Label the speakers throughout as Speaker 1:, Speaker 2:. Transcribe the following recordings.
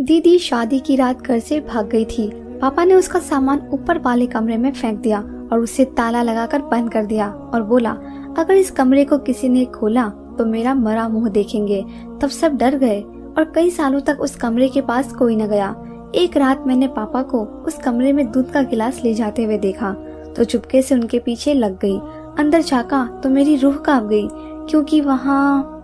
Speaker 1: दीदी शादी की रात घर से भाग गई थी। पापा ने उसका सामान ऊपर वाले कमरे में फेंक दिया और उसे ताला लगाकर बंद कर दिया और बोला, अगर इस कमरे को किसी ने खोला तो मेरा मरा मुंह देखेंगे। तब सब डर गए और कई सालों तक उस कमरे के पास कोई न गया। एक रात मैंने पापा को उस कमरे में दूध का गिलास ले जाते हुए देखा तो चुपके से उनके पीछे लग गई। अंदर झांका तो मेरी रूह कांप गई, क्योंकि वहाँ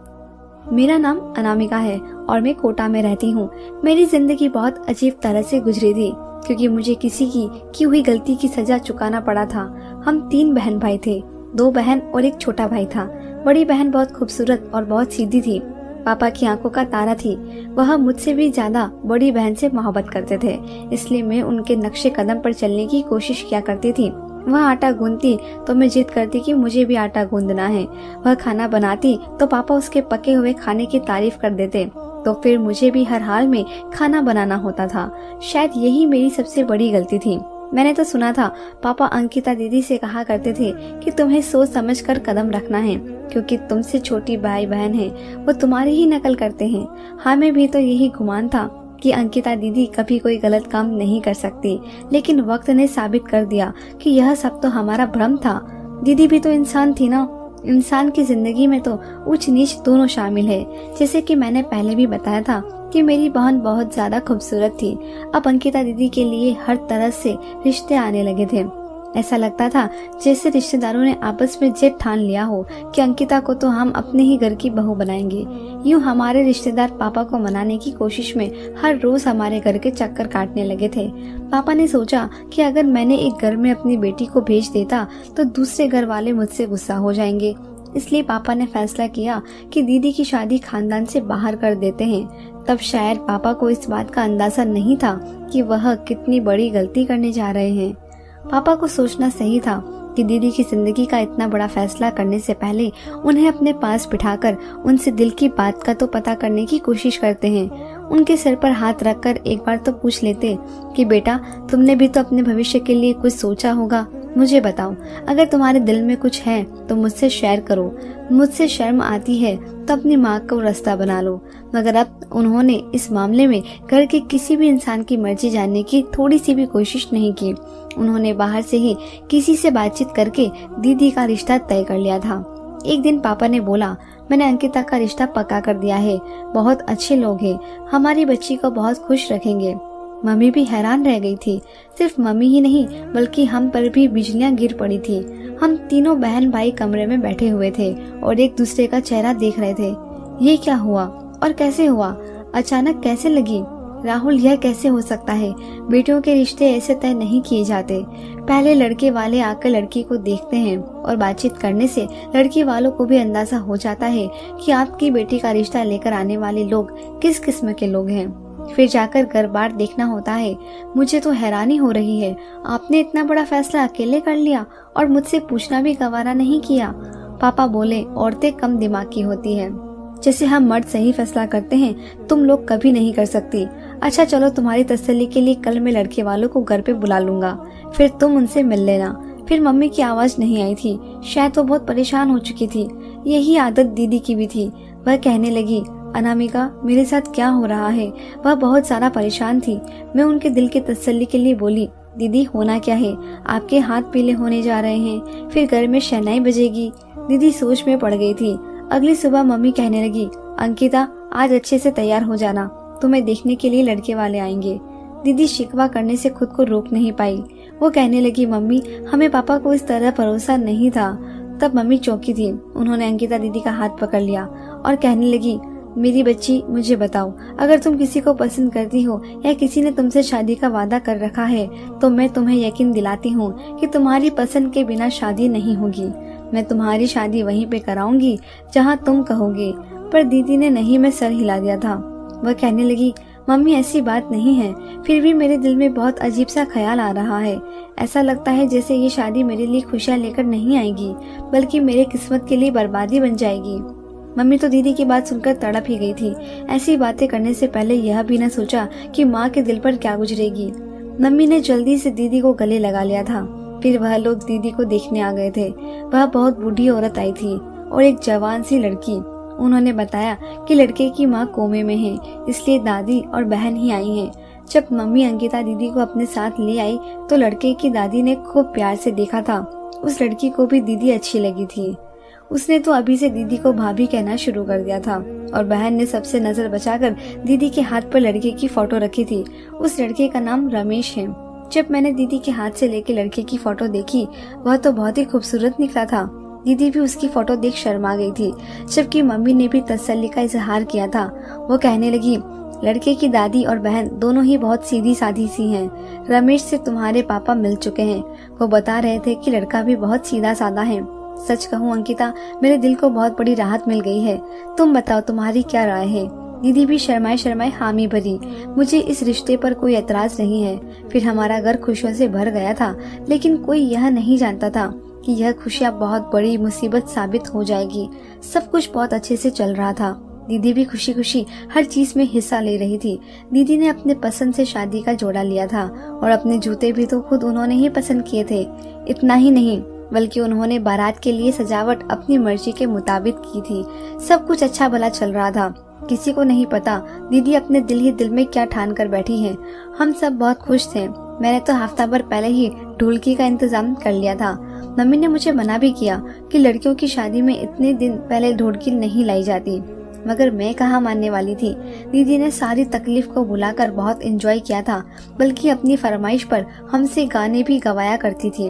Speaker 1: मेरा नाम अनामिका है और मैं कोटा में रहती हूँ। मेरी जिंदगी बहुत अजीब तरह से गुजरी थी, क्योंकि मुझे किसी की हुई गलती की सजा चुकाना पड़ा था। हम 3 बहन भाई थे, 2 बहन और एक छोटा भाई था। बड़ी बहन बहुत खूबसूरत और बहुत सीधी थी, पापा की आंखों का तारा थी। वह मुझसे भी ज्यादा बड़ी बहन से मोहब्बत करते थे, इसलिए मैं उनके नक्शे कदम पर चलने की कोशिश किया करती थी। वह आटा गूंथती तो मैं जिद करती कि मुझे भी आटा गूंदना है। वह खाना बनाती तो पापा उसके पके हुए खाने की तारीफ कर देते, तो फिर मुझे भी हर हाल में खाना बनाना होता था। शायद यही मेरी सबसे बड़ी गलती थी। मैंने तो सुना था पापा अंकिता दीदी से कहा करते थे कि तुम्हें सोच समझ कर कदम रखना है, क्योंकि तुमसे छोटी भाई बहन है, वो तुम्हारी ही नकल करते हैं। हमें भी तो यही गुमान था कि अंकिता दीदी कभी कोई गलत काम नहीं कर सकती, लेकिन वक्त ने साबित कर दिया कि यह सब तो हमारा भ्रम था। दीदी भी तो इंसान थी ना। इंसान की जिंदगी में तो ऊंच नीच दोनों शामिल है। जैसे कि मैंने पहले भी बताया था कि मेरी बहन बहुत ज्यादा खूबसूरत थी। अब अंकिता दीदी के लिए हर तरह से रिश्ते आने लगे थे। ऐसा लगता था जैसे रिश्तेदारों ने आपस में जिद ठान लिया हो कि अंकिता को तो हम अपने ही घर की बहू बनाएंगे। यूं हमारे रिश्तेदार पापा को मनाने की कोशिश में हर रोज हमारे घर के चक्कर काटने लगे थे। पापा ने सोचा कि अगर मैंने एक घर में अपनी बेटी को भेज देता तो दूसरे घर वाले मुझसे गुस्सा हो जाएंगे। इसलिए पापा ने फैसला किया कि दीदी की शादी खानदान से बाहर कर देते हैं। तब शायद पापा को इस बात का अंदाजा नहीं था कि वह कितनी बड़ी गलती करने जा रहे हैं। पापा को सोचना सही था कि दीदी की जिंदगी का इतना बड़ा फैसला करने से पहले उन्हें अपने पास बिठाकर उनसे दिल की बात का तो पता करने की कोशिश करते हैं। उनके सिर पर हाथ रखकर एक बार तो पूछ लेते कि बेटा, तुमने भी तो अपने भविष्य के लिए कुछ सोचा होगा। मुझे बताओ, अगर तुम्हारे दिल में कुछ है तो मुझसे शेयर करो। मुझसे शर्म आती है तो अपनी माँ को रास्ता बना लो। मगर अब उन्होंने इस मामले में घर के किसी भी इंसान की मर्जी जानने की थोड़ी सी भी कोशिश नहीं की। उन्होंने बाहर से ही किसी से बातचीत करके दीदी का रिश्ता तय कर लिया था। एक दिन पापा ने बोला, मैंने अंकिता का रिश्ता पक्का कर दिया है। बहुत अच्छे लोग हैं, हमारी बच्ची को बहुत खुश रखेंगे। मम्मी भी हैरान रह गई थी। सिर्फ मम्मी ही नहीं बल्कि हम पर भी बिजलियां गिर पड़ी थी। हम तीनों बहन भाई कमरे में बैठे हुए थे और एक दूसरे का चेहरा देख रहे थे। ये क्या हुआ और कैसे हुआ? अचानक कैसे लगी? राहुल, यह कैसे हो सकता है? बेटियों के रिश्ते ऐसे तय नहीं किए जाते। पहले लड़के वाले आकर लड़की को देखते हैं और बातचीत करने से लड़की वालों को भी अंदाजा हो जाता है कि आपकी बेटी का रिश्ता लेकर आने वाले लोग किस किस्म के लोग हैं। फिर जाकर घर बार देखना होता है। मुझे तो हैरानी हो रही है, आपने इतना बड़ा फैसला अकेले कर लिया और मुझसे पूछना भी गवारा नहीं किया। पापा बोले, औरतें कम दिमाग की होती है। जैसे हम मर्द सही फैसला करते हैं तुम लोग कभी नहीं कर सकती। अच्छा चलो, तुम्हारी तसल्ली के लिए कल मैं लड़के वालों को घर पे बुला लूंगा, फिर तुम उनसे मिल लेना। फिर मम्मी की आवाज नहीं आई थी, शायद वो बहुत परेशान हो चुकी थी। यही आदत दीदी की भी थी। वह कहने लगी, अनामिका, मेरे साथ क्या हो रहा है? वह बहुत ज्यादा परेशान थी। मैं उनके दिल की तसल्ली के लिए बोली, दीदी होना क्या है? आपके हाथ पीले होने जा रहे हैं, फिर घर में शहनाई बजेगी। दीदी सोच में पड़ गई थी। अगली सुबह मम्मी कहने लगी, अंकिता, आज अच्छे से तैयार हो जाना, तुम्हें देखने के लिए लड़के वाले आएंगे। दीदी शिकवा करने से खुद को रोक नहीं पाई। वो कहने लगी, मम्मी, हमें पापा को इस तरह भरोसा नहीं था। तब मम्मी चौंकी थी। उन्होंने अंकिता दीदी का हाथ पकड़ लिया और कहने लगी, मेरी बच्ची, मुझे बताओ, अगर तुम किसी को पसंद करती हो या किसी ने तुमसे शादी का वादा कर रखा है तो मैं तुम्हें यकीन दिलाती हूँ कि तुम्हारी पसंद के बिना शादी नहीं होगी। मैं तुम्हारी शादी वहीं पे कराऊंगी जहाँ तुम कहोगे। पर दीदी ने नहीं में सर हिला दिया था। वह कहने लगी, मम्मी, ऐसी बात नहीं है, फिर भी मेरे दिल में बहुत अजीब सा ख्याल आ रहा है। ऐसा लगता है जैसे ये शादी मेरे लिए खुशियाँ लेकर नहीं आएगी, बल्कि मेरे किस्मत के लिए बर्बादी बन जाएगी। मम्मी तो दीदी की बात सुनकर तड़प ही गई थी। ऐसी बातें करने से पहले यह भी न सोचा कि माँ के दिल पर क्या गुजरेगी। मम्मी ने जल्दी से दीदी को गले लगा लिया था। फिर वह लोग दीदी को देखने आ गए थे। वह बहुत बूढ़ी औरत आई थी और एक जवान सी लड़की। उन्होंने बताया कि लड़के की माँ कोमे में है, इसलिए दादी और बहन ही आई हैं। जब मम्मी अंकिता दीदी को अपने साथ ले आई तो लड़के की दादी ने खूब प्यार से देखा था। उस लड़की को भी दीदी अच्छी लगी थी। उसने तो अभी से दीदी को भाभी कहना शुरू कर दिया था और बहन ने सबसे नजर बचाकर दीदी के हाथ पर लड़के की फोटो रखी थी। उस लड़के का नाम रमेश है। जब मैंने दीदी के हाथ से लेके लड़के की फोटो देखी, वह तो बहुत ही खूबसूरत निकला था। दीदी भी उसकी फोटो देख शर्मा गई थी, जबकि मम्मी ने भी तसल्ली का इजहार किया था। वो कहने लगी, लड़के की दादी और बहन दोनों ही बहुत सीधी सादी सी हैं। रमेश से तुम्हारे पापा मिल चुके हैं। वो बता रहे थे कि लड़का भी बहुत सीधा साधा है। सच कहूँ अंकिता, मेरे दिल को बहुत बड़ी राहत मिल गई है। तुम बताओ, तुम्हारी क्या राय है? दीदी भी शर्माए शर्माए हामी भरी। मुझे इस रिश्ते पर कोई एतराज नहीं है। फिर हमारा घर खुशियों से भर गया था, लेकिन कोई यह नहीं जानता था कि यह खुशियाँ बहुत बड़ी मुसीबत साबित हो जाएगी। सब कुछ बहुत अच्छे से चल रहा था। दीदी भी खुशी खुशी हर चीज में हिस्सा ले रही थी। दीदी ने अपने पसंद से शादी का जोड़ा लिया था और अपने जूते भी तो खुद उन्होंने ही पसंद किए थे। इतना ही नहीं, बल्कि उन्होंने बारात के लिए सजावट अपनी मर्जी के मुताबिक की थी। सब कुछ अच्छा भला चल रहा था। किसी को नहीं पता दीदी अपने दिल ही दिल में क्या ठान कर बैठी है। हम सब बहुत खुश थे। मैंने तो हफ्ता भर पहले ही ढोलकी का इंतजाम कर लिया था। मम्मी ने मुझे मना भी किया कि लड़कियों की शादी में इतने दिन पहले ढोलकी नहीं लाई जाती, मगर मैं कहाँ मानने वाली थी। दीदी ने सारी तकलीफ को भुलाकर बहुत एंजॉय किया था, बल्कि अपनी फरमाइश पर हमसे गाने भी गवाया करती थी।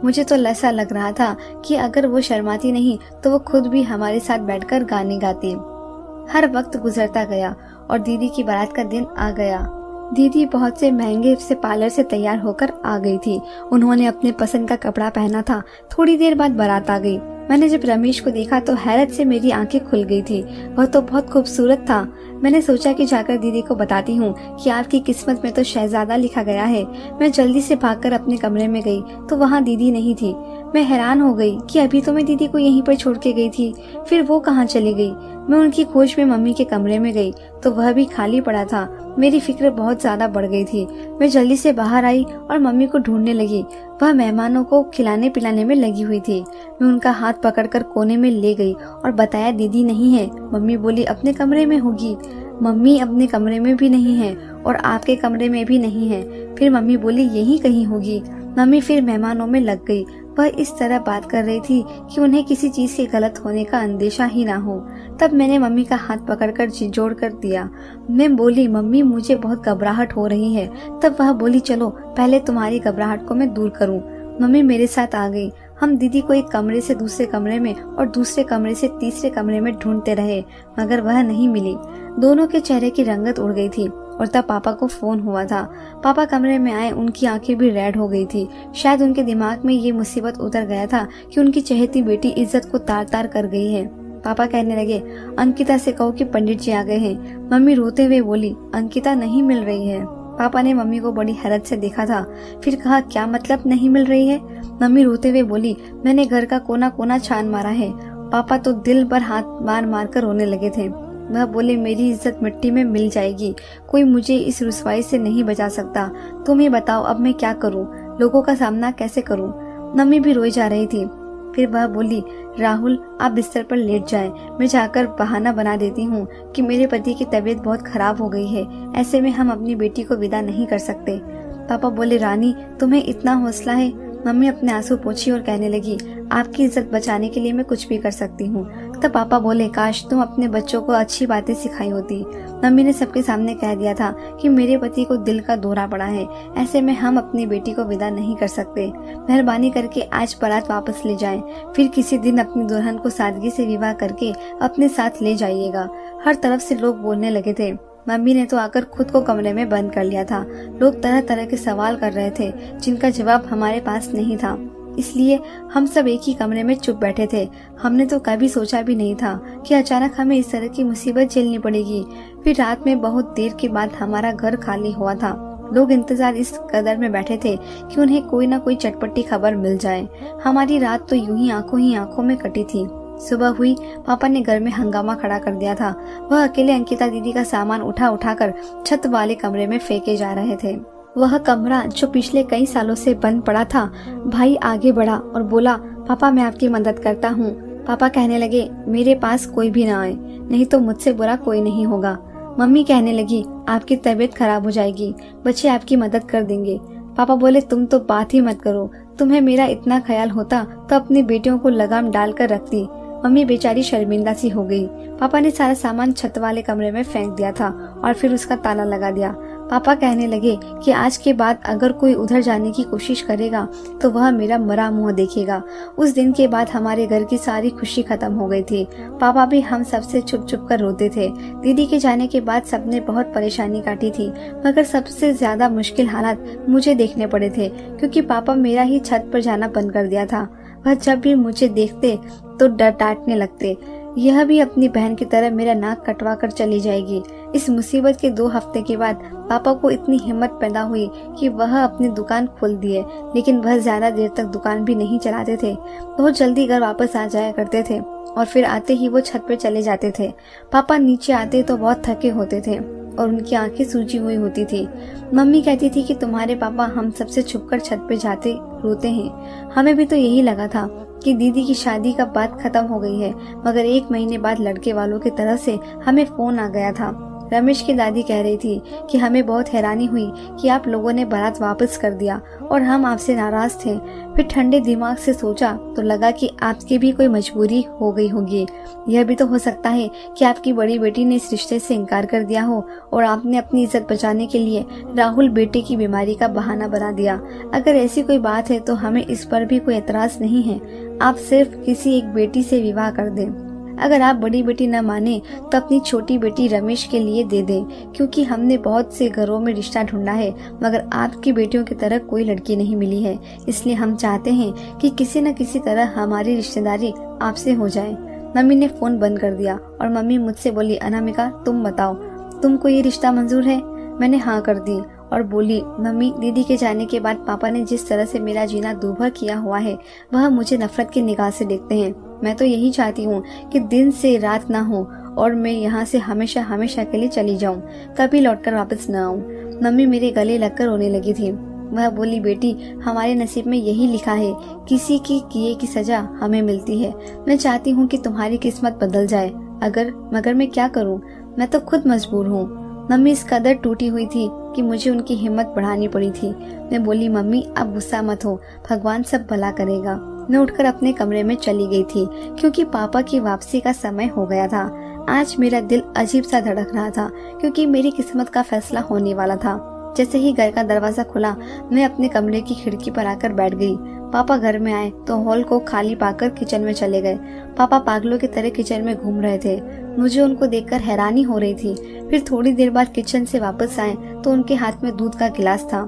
Speaker 1: मुझे तो ऐसा लग रहा था कि अगर वो शर्माती नहीं तो वो खुद भी हमारे साथ बैठकर गाने गाती। हर वक्त गुजरता गया और दीदी की बारात का दिन आ गया। दीदी बहुत से महंगे से पार्लर से तैयार होकर आ गई थी। उन्होंने अपने पसंद का कपड़ा पहना था। थोड़ी देर बाद बारात आ गई। मैंने जब रमेश को देखा तो हैरत से मेरी आंखें खुल गई थी। वह तो बहुत खूबसूरत था। मैंने सोचा कि जाकर दीदी को बताती हूँ कि आपकी किस्मत में तो शहजादा लिखा गया है। मैं जल्दी से भागकर अपने कमरे में गई तो वहाँ दीदी नहीं थी। मैं हैरान हो गई कि अभी तो मैं दीदी को यहीं पर छोड़ के गई थी, फिर वो कहाँ चली गई। मैं उनकी खोज में मम्मी के कमरे में गई तो वह भी खाली पड़ा था। मेरी फिक्र बहुत ज्यादा बढ़ गई थी। मैं जल्दी से बाहर आई और मम्मी को ढूंढने लगी। वह मेहमानों को खिलाने पिलाने में लगी हुई थी। मैं उनका हाथ पकड़कर कोने में ले गई और बताया दीदी नहीं है। मम्मी बोली अपने कमरे में होगी। मम्मी अपने कमरे में भी नहीं है और आपके कमरे में भी नहीं है। फिर मम्मी बोली यही कहीं होगी। मम्मी फिर मेहमानों में लग गई। वह इस तरह बात कर रही थी कि उन्हें किसी चीज के गलत होने का अंदेशा ही ना हो। तब मैंने मम्मी का हाथ पकड़कर झिझोड़ कर दिया। मैं बोली मम्मी मुझे बहुत घबराहट हो रही है। तब वह बोली चलो पहले तुम्हारी घबराहट को मैं दूर करूं। मम्मी मेरे साथ आ गई। हम दीदी को एक कमरे से दूसरे कमरे में और दूसरे कमरे से तीसरे कमरे में ढूंढते रहे, मगर वह नहीं मिली। दोनों के चेहरे की रंगत उड़ गई थी और तब पापा को फोन हुआ था। पापा कमरे में आए। उनकी आंखें भी रेड हो गई थी। शायद उनके दिमाग में ये मुसीबत उतर गया था कि उनकी चहेती बेटी इज्जत को तार तार कर गई है। पापा कहने लगे अंकिता से कहो कि पंडित जी आ गए हैं। मम्मी रोते हुए बोली अंकिता नहीं मिल रही है। पापा ने मम्मी को बड़ी हैरत से देखा था। फिर कहा क्या मतलब नहीं मिल रही है? मम्मी रोते हुए बोली मैंने घर का कोना कोना छान मारा है। पापा तो दिल पर हाथ मार मार कर रोने लगे थे। वह बोले मेरी इज्जत मिट्टी में मिल जाएगी। कोई मुझे इस रुसवाई से नहीं बचा सकता। तुम ही बताओ अब मैं क्या करूं? लोगों का सामना कैसे करूं? मम्मी भी रोई जा रही थी। फिर वह बोली राहुल आप बिस्तर पर लेट जाएं। मैं जाकर बहाना बना देती हूँ कि मेरे पति की तबीयत बहुत खराब हो गई है। ऐसे में हम अपनी बेटी को विदा नहीं कर सकते। पापा बोले रानी तुम्हें इतना हौसला है? मम्मी अपने आंसू पोंछी और कहने लगी आपकी इज्जत बचाने के लिए मैं कुछ भी कर सकती हूँ। तब पापा बोले काश तुम अपने बच्चों को अच्छी बातें सिखाई होती। मम्मी ने सबके सामने कह दिया था कि मेरे पति को दिल का दौरा पड़ा है। ऐसे में हम अपनी बेटी को विदा नहीं कर सकते। मेहरबानी करके आज बारात वापस ले जाएं। फिर किसी दिन अपनी दुल्हन को सादगी से विवाह करके अपने साथ ले जाइएगा। हर तरफ से लोग बोलने लगे थे। मम्मी ने तो आकर खुद को कमरे में बंद कर लिया था। लोग तरह तरह के सवाल कर रहे थे जिनका जवाब हमारे पास नहीं था। इसलिए हम सब एक ही कमरे में चुप बैठे थे। हमने तो कभी सोचा भी नहीं था कि अचानक हमें इस तरह की मुसीबत झेलनी पड़ेगी। फिर रात में बहुत देर के बाद हमारा घर खाली हुआ था। लोग इंतजार इस कदर में बैठे थे कि उन्हें कोई न कोई चटपटी खबर मिल जाए। हमारी रात तो यूं ही आंखों में कटी थी। सुबह हुई, पापा ने घर में हंगामा खड़ा कर दिया था। वह अकेले अंकिता दीदी का सामान उठा कर छत वाले कमरे में फेंके जा रहे थे। वह कमरा जो पिछले कई सालों से बंद पड़ा था। भाई आगे बढ़ा और बोला पापा मैं आपकी मदद करता हूँ। पापा कहने लगे मेरे पास कोई भी ना आए, नहीं तो मुझसे बुरा कोई नहीं होगा। मम्मी कहने लगी आपकी तबीयत खराब हो जाएगी, बच्चे आपकी मदद कर देंगे। पापा बोले तुम तो बात ही मत करो, तुम्हें मेरा इतना ख्याल होता तो अपनी बेटियों को लगाम डालकर रखती। मम्मी बेचारी शर्मिंदा सी हो गई। पापा ने सारा सामान छत वाले कमरे में फेंक दिया था और फिर उसका ताला लगा दिया। पापा कहने लगे कि आज के बाद अगर कोई उधर जाने की कोशिश करेगा तो वह मेरा मरा मुंह देखेगा। उस दिन के बाद हमारे घर की सारी खुशी खत्म हो गई थी। पापा भी हम सबसे छुप छुप कर रोते थे। दीदी के जाने के बाद सबने बहुत परेशानी काटी थी, मगर सबसे ज्यादा मुश्किल हालात मुझे देखने पड़े थे, क्योंकि पापा मेरा ही छत पर जाना बंद कर दिया था। वह जब भी मुझे देखते तो डांटने लगते। यह भी अपनी बहन की तरह मेरा नाक कटवा कर चली जाएगी। इस मुसीबत के 2 हफ्ते के बाद पापा को इतनी हिम्मत पैदा हुई कि वह अपनी दुकान खोल दिए, लेकिन वह ज्यादा देर तक दुकान भी नहीं चलाते थे। बहुत जल्दी घर वापस आ जाया करते थे और फिर आते ही वो छत पे चले जाते थे। पापा नीचे आते तो बहुत थके होते थे और उनकी आंखें सूजी हुई होती थी। मम्मी कहती थी कि तुम्हारे पापा हम सबसे छुपकर छत पे जाते रोते हैं। हमें भी तो यही लगा था कि दीदी की शादी का बात खत्म हो गई है, मगर 1 महीने बाद लड़के वालों की तरफ से हमें फोन आ गया था। रमेश की दादी कह रही थी कि हमें बहुत हैरानी हुई कि आप लोगों ने बारात वापस कर दिया और हम आपसे नाराज थे। फिर ठंडे दिमाग से सोचा तो लगा कि आपकी भी कोई मजबूरी हो गई होगी। यह भी तो हो सकता है कि आपकी बड़ी बेटी ने इस रिश्ते से इनकार कर दिया हो और आपने अपनी इज्जत बचाने के लिए राहुल बेटे की बीमारी का बहाना बना दिया। अगर ऐसी कोई बात है तो हमें इस पर भी कोई एतराज नहीं है। आप सिर्फ किसी एक बेटी से विवाह कर दें। अगर आप बड़ी बेटी न माने तो अपनी छोटी बेटी रमेश के लिए दे दें, क्योंकि हमने बहुत से घरों में रिश्ता ढूंढा है, मगर आपकी बेटियों की तरह कोई लड़की नहीं मिली है। इसलिए हम चाहते हैं कि किसी न किसी तरह हमारी रिश्तेदारी आपसे हो जाए। मम्मी ने फोन बंद कर दिया और मम्मी मुझसे बोली अनामिका तुम बताओ, तुमको ये रिश्ता मंजूर है? मैंने हाँ कर दी और बोली मम्मी दीदी के जाने के बाद पापा ने जिस तरह से मेरा जीना दूभर किया हुआ है वह मुझे नफरत की निगाह से देखते हैं। मैं तो यही चाहती हूँ कि दिन से रात ना हो और मैं यहाँ से हमेशा हमेशा के लिए चली जाऊँ, कभी लौटकर वापस न आऊँ। मम्मी मेरे गले लगकर रोने लगी थी। वह बोली बेटी हमारे नसीब में यही लिखा है, किसी की किए की सजा हमें मिलती है। मैं चाहती हूँ कि तुम्हारी किस्मत बदल जाए, मगर मैं क्या करूँ, मैं तो खुद मजबूर हूँ। मम्मी इस कदर टूटी हुई थी कि मुझे उनकी हिम्मत बढ़ानी पड़ी थी। मैं बोली मम्मी अब गुस्सा मत हो, भगवान सब भला करेगा। मैं उठकर अपने कमरे में चली गई थी, क्योंकि पापा की वापसी का समय हो गया था। आज मेरा दिल अजीब सा धड़क रहा था, क्योंकि मेरी किस्मत का फैसला होने वाला था। जैसे ही घर का दरवाजा खुला मैं अपने कमरे की खिड़की पर आकर बैठ गई। पापा घर में आए तो हॉल को खाली पाकर किचन में चले गए। पापा पागलों की तरह किचन में घूम रहे थे। मुझे उनको देखकर हैरानी हो रही थी। फिर थोड़ी देर बाद किचन से वापस आए तो उनके हाथ में दूध का गिलास था।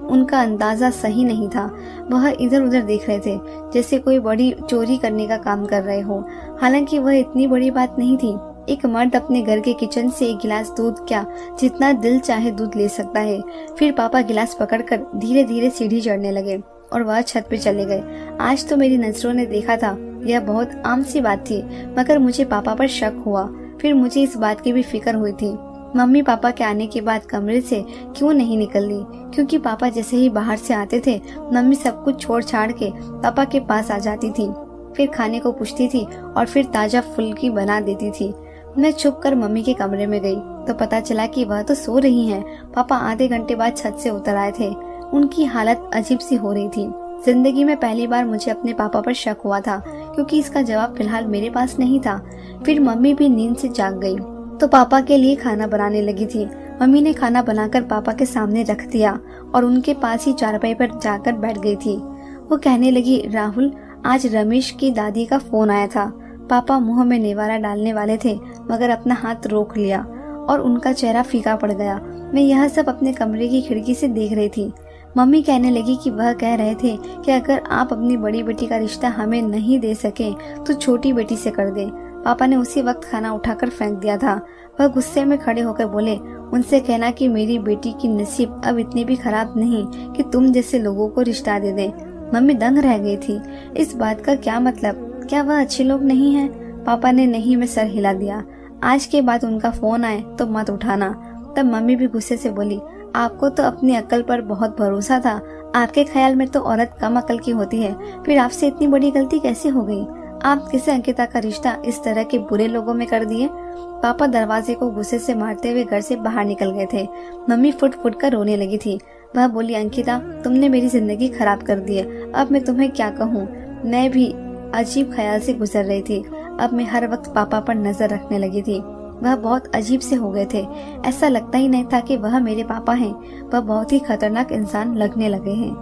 Speaker 1: उनका अंदाजा सही नहीं था। वह इधर उधर देख रहे थे जैसे कोई बड़ी चोरी करने का काम कर रहे हो। हालांकि वह इतनी बड़ी बात नहीं थी। एक मर्द अपने घर के किचन से 1 गिलास दूध क्या जितना दिल चाहे दूध ले सकता है। फिर पापा गिलास पकड़कर धीरे धीरे सीढ़ी चढ़ने लगे और वह छत पे चले गए। आज तो मेरी नजरों ने देखा था, यह बहुत आम सी बात थी, मगर मुझे पापा पर शक हुआ। फिर मुझे इस बात की भी फिक्र हुई थी मम्मी पापा के आने के बाद कमरे से क्यों नहीं निकली, क्योंकि पापा जैसे ही बाहर से आते थे मम्मी सब कुछ छोड़ छाड़ के पापा के पास आ जाती थी। फिर खाने को पूछती थी और फिर ताजा फुल्की बना देती थी। मैं छुप कर मम्मी के कमरे में गई तो पता चला कि वह तो सो रही हैं। पापा आधे घंटे बाद छत से उतर आए थे। उनकी हालत अजीब सी हो रही थी। जिंदगी में पहली बार मुझे अपने पापा पर शक हुआ था, क्योंकि इसका जवाब फिलहाल मेरे पास नहीं था। फिर मम्मी भी नींद से जाग गई तो पापा के लिए खाना बनाने लगी थी। मम्मी ने खाना बनाकर पापा के सामने रख दिया और उनके पास ही चारपाई पर जाकर बैठ गई थी। वो कहने लगी राहुल आज रमेश की दादी का फोन आया था। पापा मुंह में निवाला डालने वाले थे, मगर अपना हाथ रोक लिया और उनका चेहरा फीका पड़ गया। मैं यह सब अपने कमरे की खिड़की से देख रही थी। मम्मी कहने लगी कि वह कह रहे थे कि अगर आप अपनी बड़ी बेटी का रिश्ता हमें नहीं दे सके तो छोटी बेटी से कर दे। पापा ने उसी वक्त खाना उठाकर फेंक दिया था। वह गुस्से में खड़े होकर बोले उनसे कहना कि मेरी बेटी की नसीब अब इतनी भी खराब नहीं कि तुम जैसे लोगों को रिश्ता दे दे। मम्मी दंग रह गई थी। इस बात का क्या मतलब, क्या वह अच्छे लोग नहीं हैं? पापा ने नहीं में सर हिला दिया। आज के बाद उनका फोन आए तो मत उठाना। तब मम्मी भी गुस्से से बोली आपको तो अपनी अक्ल पर बहुत भरोसा था। आपके ख्याल में तो औरत कम अक्ल की होती है, फिर आपसे इतनी बड़ी गलती कैसे हो गई? आप किसे अंकिता का रिश्ता इस तरह के बुरे लोगों में कर दिए? पापा दरवाजे को गुस्से से मारते हुए घर से बाहर निकल गए थे। मम्मी फुट फुट कर रोने लगी थी। वह बोली, अंकिता, तुमने मेरी जिंदगी खराब कर दी है। अब मैं तुम्हें क्या कहूँ। मैं भी अजीब ख्याल से गुजर रही थी। अब मैं हर वक्त पापा पर नजर रखने लगी थी। वह बहुत अजीब से हो गए थे। ऐसा लगता ही नहीं था कि वह मेरे पापा हैं। वह बहुत ही खतरनाक इंसान लगने लगे हैं।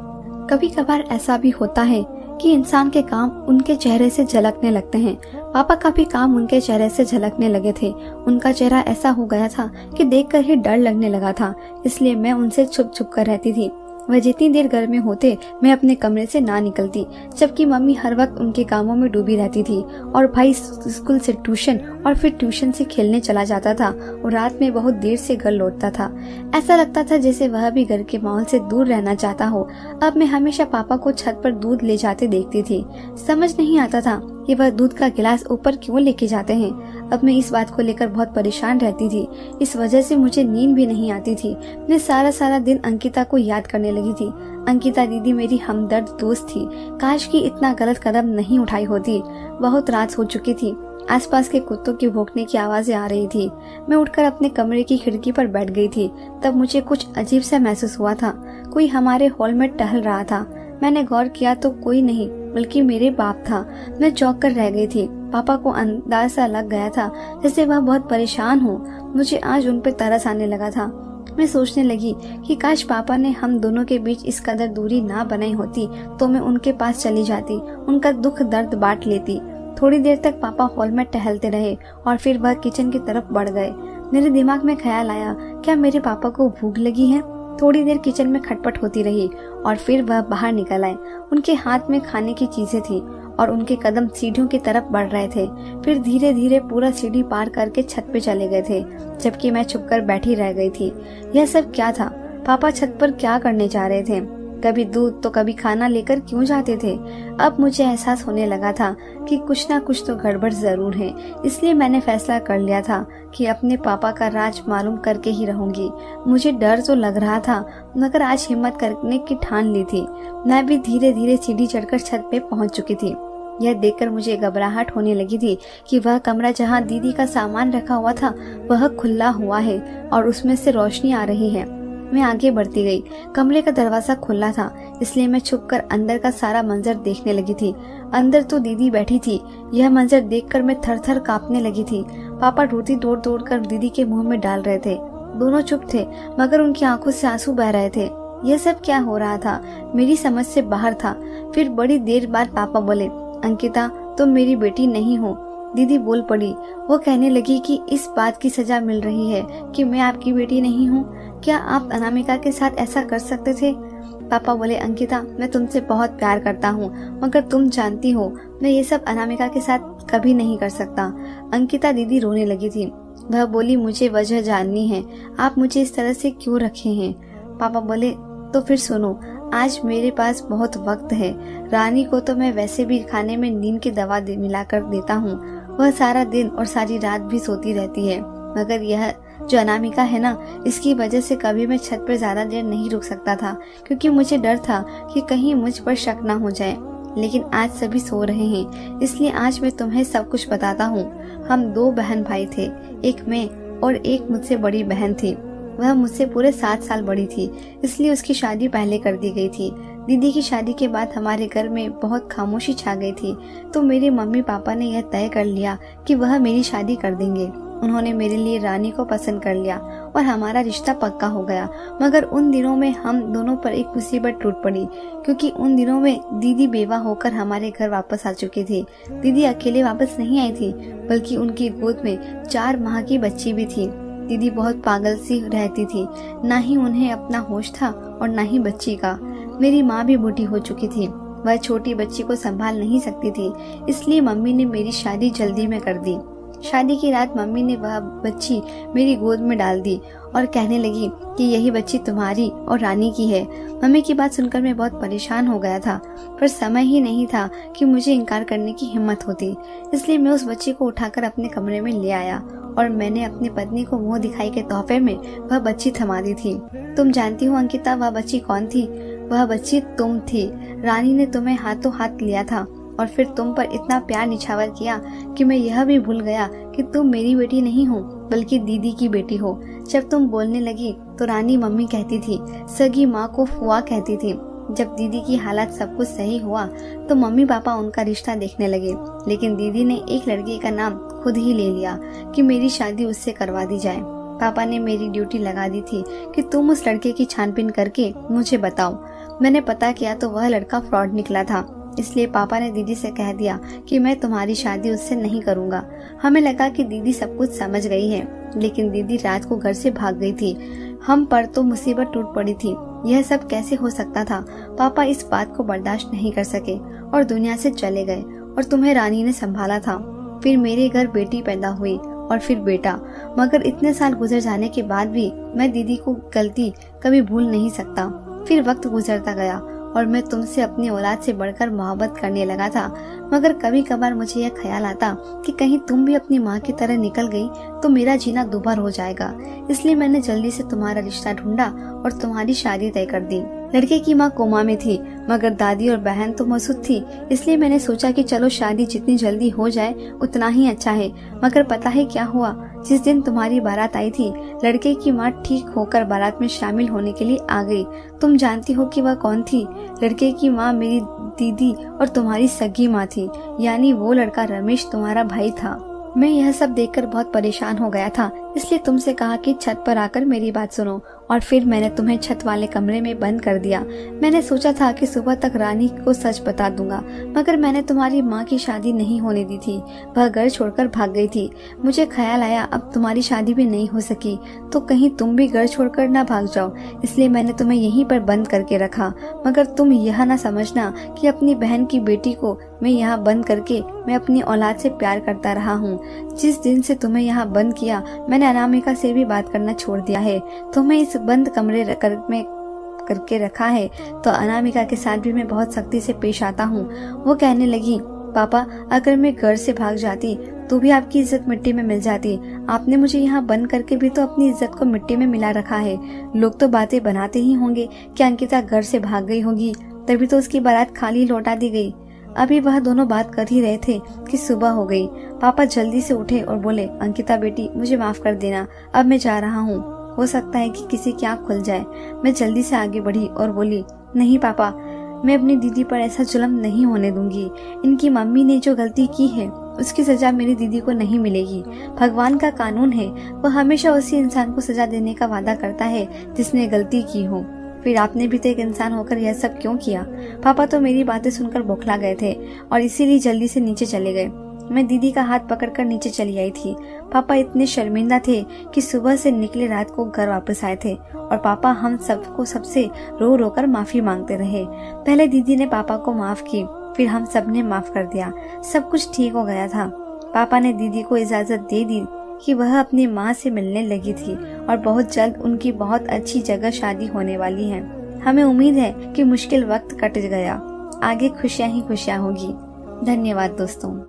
Speaker 1: कभी कभार ऐसा भी होता है कि इंसान के काम उनके चेहरे से झलकने लगते हैं। पापा का भी काम उनके चेहरे से झलकने लगे थे। उनका चेहरा ऐसा हो गया था कि देखकर ही डर लगने लगा था। इसलिए मैं उनसे छुप छुप कर रहती थी। वह जितनी देर घर में होते मैं अपने कमरे से ना निकलती, जबकि मम्मी हर वक्त उनके कामों में डूबी रहती थी और भाई स्कूल से ट्यूशन और फिर ट्यूशन से खेलने चला जाता था और रात में बहुत देर से घर लौटता था। ऐसा लगता था जैसे वह भी घर के माहौल से दूर रहना चाहता हो। अब मैं हमेशा पापा को छत पर दूध ले जाते देखती थी। समझ नहीं आता था कि वह दूध का गिलास ऊपर क्यों लेके जाते हैं। अब मैं इस बात को लेकर बहुत परेशान रहती थी। इस वजह से मुझे नींद भी नहीं आती थी। मैं सारा दिन अंकिता को याद करने लगी थी। अंकिता दीदी मेरी हमदर्द दोस्त थी। काश कि इतना गलत कदम नहीं उठाई होती। बहुत रात हो चुकी थी। आसपास के कुत्तों की भौंकने की आवाजें आ रही थी। मैं उठकर अपने कमरे की खिड़की पर बैठ गई थी। तब मुझे कुछ अजीब सा महसूस हुआ था। कोई हमारे हॉल में टहल रहा था। मैंने गौर किया तो कोई नहीं बल्कि मेरे बाप था। मैं चौंक कर रह गई थी। पापा को अंदाजा लग गया था जैसे वह बहुत परेशान हो। मुझे आज उन पर तरस आने लगा था। मैं सोचने लगी कि काश पापा ने हम दोनों के बीच इस कदर दूरी ना बनाई होती तो मैं उनके पास चली जाती, उनका दुख दर्द बांट लेती। थोड़ी देर तक पापा हॉल में टहलते रहे और फिर वह किचन की तरफ बढ़ गए। मेरे दिमाग में ख्याल आया, क्या मेरे पापा को भूख लगी है? थोड़ी देर किचन में खटपट होती रही और फिर वह बाहर निकल आए। उनके हाथ में खाने की चीजें थी और उनके कदम सीढ़ियों की तरफ बढ़ रहे थे। फिर धीरे धीरे पूरा सीढ़ी पार करके छत पे चले गए थे, जबकि मैं छुपकर बैठी रह गई थी। यह सब क्या था? पापा छत पर क्या करने जा रहे थे? कभी दूध तो कभी खाना लेकर क्यों जाते थे? अब मुझे एहसास होने लगा था कि कुछ ना कुछ तो गड़बड़ जरूर है। इसलिए मैंने फैसला कर लिया था कि अपने पापा का राज मालूम करके ही रहूंगी। मुझे डर तो लग रहा था मगर आज हिम्मत करने की ठान ली थी। मैं भी धीरे धीरे सीढ़ी चढ़कर छत पे पहुंच चुकी थी। यह देखकर मुझे घबराहट होने लगी थी कि वह कमरा जहां दीदी का सामान रखा हुआ था वह खुला हुआ है और उसमें से रोशनी आ रही है। मैं आगे बढ़ती गई। कमरे का दरवाजा खुला था, इसलिए मैं छुपकर अंदर का सारा मंजर देखने लगी थी। अंदर तो दीदी बैठी थी। यह मंजर देखकर मैं थर थर कांपने लगी थी। पापा रोटी तोड़ तोड़ कर दीदी के मुंह में डाल रहे थे। दोनों चुप थे मगर उनकी आंखों से आंसू बह रहे थे। यह सब क्या हो रहा था? मेरी समझ से बाहर था। फिर बड़ी देर बाद पापा बोले, अंकिता, तुम मेरी बेटी नहीं हो। दीदी बोल पड़ी। वो कहने लगी कि इस बात की सजा मिल रही है कि मैं आपकी बेटी नहीं हूँ। क्या आप अनामिका के साथ ऐसा कर सकते थे? पापा बोले, अंकिता, मैं तुमसे बहुत प्यार करता हूँ मगर तुम जानती हो मैं ये सब अनामिका के साथ कभी नहीं कर सकता। अंकिता दीदी रोने लगी थी। वह बोली, मुझे वजह जाननी है, आप मुझे इस तरह से क्यों रखे हैं? पापा बोले, तो फिर सुनो, आज मेरे पास बहुत वक्त है। रानी को तो मैं वैसे भी खाने में नींद की दवा मिलाकर देता हूँ। वह सारा दिन और सारी रात भी सोती रहती है। मगर यह जो अनामिका है ना, इसकी वजह से कभी मैं छत पर ज्यादा देर नहीं रुक सकता था, क्योंकि मुझे डर था कि कहीं मुझ पर शक न हो जाए। लेकिन आज सभी सो रहे हैं, इसलिए आज मैं तुम्हें सब कुछ बताता हूँ। हम 2 बहन भाई थे, एक मैं और एक मुझसे बड़ी बहन थी। वह मुझसे पूरे 7 साल बड़ी थी, इसलिए उसकी शादी पहले कर दी गई थी। दीदी की शादी के बाद हमारे घर में बहुत खामोशी छा गई थी, तो मेरे मम्मी पापा ने यह तय कर लिया कि वह मेरी शादी कर देंगे। उन्होंने मेरे लिए रानी को पसंद कर लिया और हमारा रिश्ता पक्का हो गया। मगर उन दिनों में हम दोनों पर एक मुसीबत टूट पड़ी, क्योंकि उन दिनों में दीदी बेवा होकर हमारे घर वापस आ चुकी थी। दीदी अकेले वापस नहीं आई थी, बल्कि उनकी गोद में 4 माह की बच्ची भी थी। दीदी बहुत पागल सी रहती थी, ना ही उन्हें अपना होश था और ना ही बच्ची का। मेरी माँ भी बूढ़ी हो चुकी थी, वह छोटी बच्ची को संभाल नहीं सकती थी, इसलिए मम्मी ने मेरी शादी जल्दी में कर दी। शादी की रात मम्मी ने वह बच्ची मेरी गोद में डाल दी और कहने लगी कि यही बच्ची तुम्हारी और रानी की है। मम्मी की बात सुनकर मैं बहुत परेशान हो गया था, पर समय ही नहीं था कि मुझे इनकार करने की हिम्मत होती। इसलिए मैं उस बच्ची को उठाकर अपने कमरे में ले आया और मैंने अपनी पत्नी को मुंह दिखाई के तोहफे में वह बच्ची थमा दी थी। तुम जानती हो अंकिता, वह बच्ची कौन थी? वह बच्ची तुम थी। रानी ने तुम्हें हाथों हाथ लिया था और फिर तुम पर इतना प्यार निछावर किया कि मैं यह भी भूल गया कि तुम मेरी बेटी नहीं हो बल्कि दीदी की बेटी हो। जब तुम बोलने लगी तो रानी मम्मी कहती थी, सगी माँ को फुआ कहती थी। जब दीदी की हालत सब कुछ सही हुआ तो मम्मी पापा उनका रिश्ता देखने लगे, लेकिन दीदी ने एक लड़के का नाम खुद ही ले लिया कि मेरी शादी उससे करवा दी जाए। पापा ने मेरी ड्यूटी लगा दी थी कि तुम उस लड़के की छानबीन करके मुझे बताओ। मैंने पता किया तो वह लड़का फ्रॉड निकला था, इसलिए पापा ने दीदी से कह दिया कि मैं तुम्हारी शादी उससे नहीं करूँगा। हमें लगा कि दीदी सब कुछ समझ गई है, लेकिन दीदी रात को घर से भाग गई थी। हम पर तो मुसीबत टूट पड़ी थी। यह सब कैसे हो सकता था? पापा इस बात को बर्दाश्त नहीं कर सके और दुनिया से चले गए और तुम्हें रानी ने संभाला था। फिर मेरे घर बेटी पैदा हुई और फिर बेटा, मगर इतने साल गुजर जाने के बाद भी मैं दीदी को गलती कभी भूल नहीं सकता। फिर वक्त गुजरता गया और मैं तुमसे अपनी औलाद से बढ़कर मोहब्बत करने लगा था, मगर कभी कभार मुझे यह ख्याल आता कि कहीं तुम भी अपनी माँ की तरह निकल गई तो मेरा जीना दुभर हो जाएगा। इसलिए मैंने जल्दी से तुम्हारा रिश्ता ढूंढा और तुम्हारी शादी तय कर दी। लड़के की माँ कोमा में थी, मगर दादी और बहन तो मौजूद थी, इसलिए मैंने सोचा कि चलो शादी जितनी जल्दी हो जाए उतना ही अच्छा है। मगर पता है क्या हुआ? जिस दिन तुम्हारी बारात आई थी, लड़के की माँ ठीक होकर बारात में शामिल होने के लिए आ गई। तुम जानती हो कि वह कौन थी? लड़के की माँ मेरी दीदी और तुम्हारी सगी माँ थी, यानी वो लड़का रमेश तुम्हारा भाई था। मैं यह सब देखकर बहुत परेशान हो गया था, इसलिए तुमसे कहा कि छत पर आकर मेरी बात सुनो, और फिर मैंने तुम्हें छत वाले कमरे में बंद कर दिया। मैंने सोचा था कि सुबह तक रानी को सच बता दूंगा, मगर मैंने तुम्हारी माँ की शादी नहीं होने दी थी। वह घर छोड़कर भाग गई थी। मुझे ख्याल आया अब तुम्हारी शादी भी नहीं हो सकी तो कहीं तुम भी घर छोड़कर ना भाग जाओ, इसलिए मैंने तुम्हें यहीं पर बंद करके रखा। मगर तुम यह ना समझना कि अपनी बहन की बेटी को मैं यहाँ बंद करके मैं अपनी औलाद से प्यार करता रहा हूँ। जिस दिन से तुम्हें यहाँ बंद किया मैंने अनामिका से भी बात करना छोड़ दिया है। तुम्हें इस बंद कमरे में करके रखा है तो अनामिका के साथ भी मैं बहुत सख्ती से पेश आता हूँ। वो कहने लगी, पापा अगर मैं घर से भाग जाती तो भी आपकी इज्जत मिट्टी में मिल जाती। आपने मुझे यहाँ बंद करके भी तो अपनी इज्जत को मिट्टी में मिला रखा है। लोग तो बातें बनाते ही होंगे कि अंकिता घर से भाग गई होगी, तभी तो उसकी बारात खाली लौटा दी गई। अभी वह दोनों बात कर ही रहे थे कि सुबह हो गई। पापा जल्दी से उठे और बोले, अंकिता बेटी मुझे माफ कर देना, अब मैं जा रहा हूँ। हो सकता है कि किसी की आँख खुल जाए। मैं जल्दी से आगे बढ़ी और बोली, नहीं पापा, मैं अपनी दीदी पर ऐसा जुल्म नहीं होने दूंगी। इनकी मम्मी ने जो गलती की है उसकी सजा मेरी दीदी को नहीं मिलेगी। भगवान का कानून है, वह हमेशा उसी इंसान को सजा देने का वादा करता है जिसने गलती की हो। फिर आपने भी तो एक इंसान होकर यह सब क्यों किया? पापा तो मेरी बातें सुनकर बौखला गए थे और इसीलिए जल्दी से नीचे चले गए। मैं दीदी का हाथ पकड़कर नीचे चली आई थी। पापा इतने शर्मिंदा थे कि सुबह से निकले रात को घर वापस आए थे और पापा हम सबको सबसे रो रो कर माफी मांगते रहे। पहले दीदी ने पापा को माफ की, फिर हम सब ने माफ कर दिया। सब कुछ ठीक हो गया था। पापा ने दीदी को इजाजत दे दी कि वह अपनी माँ से मिलने लगी थी और बहुत जल्द उनकी बहुत अच्छी जगह शादी होने वाली है। हमें उम्मीद है कि मुश्किल वक्त कट गया, आगे खुशियाँ ही खुशियाँ होगी। धन्यवाद दोस्तों।